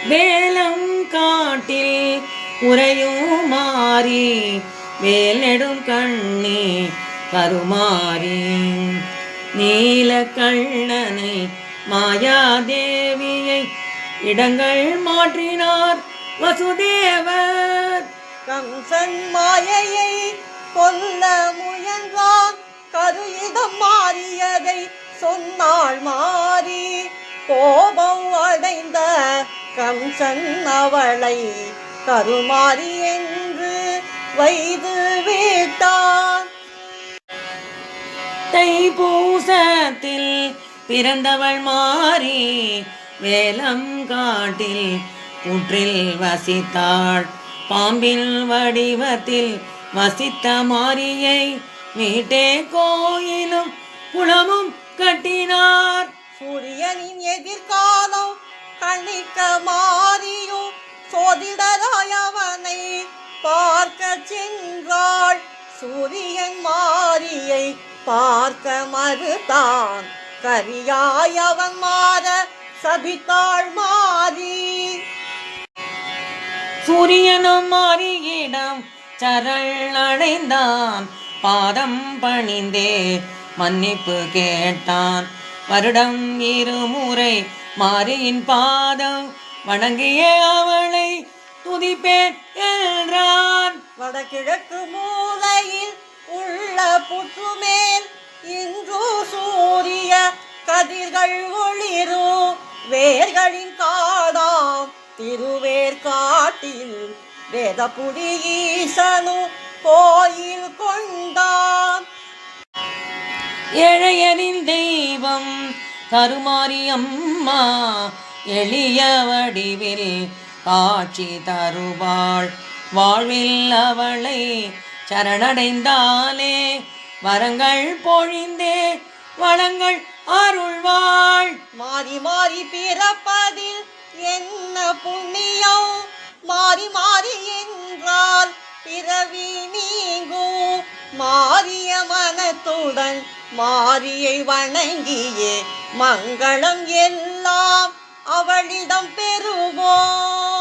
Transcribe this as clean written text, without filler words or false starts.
வேலங்காட்டில் உறையும் மாறி வேல் நெடும் கண்ணி கருமாறி நீல கண்ணனை மாயாதேவியை இடங்கள் மாற்றினார் வசுதேவர். கம்சன் மாயையை கொல்ல முயன்றான், கருயிடம் மாறியதை சொன்னாள் மாறி. கோபம் அடைந்த கம்சன் அவளை கருமாறி என்று வைது விட்டான். தைப்பூசத்தில் பிறந்தவள் மாறி வேலங்காட்டில் புற்றில் வசித்தாள். பாம்பின் வடிவத்தில் வசித்த மாரியை மீட்டே கோயிலும் குளமும் கட்டினார். சூரியனின் எதிர்காலம் கணிக்க மாறியும் சோதிடராய் அவனை பார்க்க சென்றாள். சூரியன் மாரியை பார்க்க மறுத்தான், கரியாய் அவன் மாற சபித்தாள் மாறி. சூரியனும் மாரியிடம் சரண் அடைந்தான், பாதம் பணிந்தே மன்னிப்பு கேட்டான். வருடம் இருமுறை மாரியின் பாதம் வணங்கிய அவளை துதிப்பேன் என்றான். வடகிழக்கு மூலையில் உள்ள புற்றுமேல் இன்று சூரிய கதிர்கள் ஒளிரும். வேர்களின் காடாம் திருவேற்காட்டில் வேதபுரி ஈசனு கோயில் கொண்டான். ஏழையரின் தெய்வம் கருமாரி அம்மா எளிய வடிவில் காட்சி தருவாள். வாழ்வில் அவளை சரணடைந்தாலே வரங்கள் பொழிந்தே வளங்கள் அருள்வாள். மாறி மாறி பிறப்பதில் என்ன புண்ணியம், மாறி மாறி என்றால் பிறவி நீங்கும். மாறிய மனத்துடன் மாரியை வணங்கியே மங்களம் எல்லாம் அவளிடம் பெறுவோம்.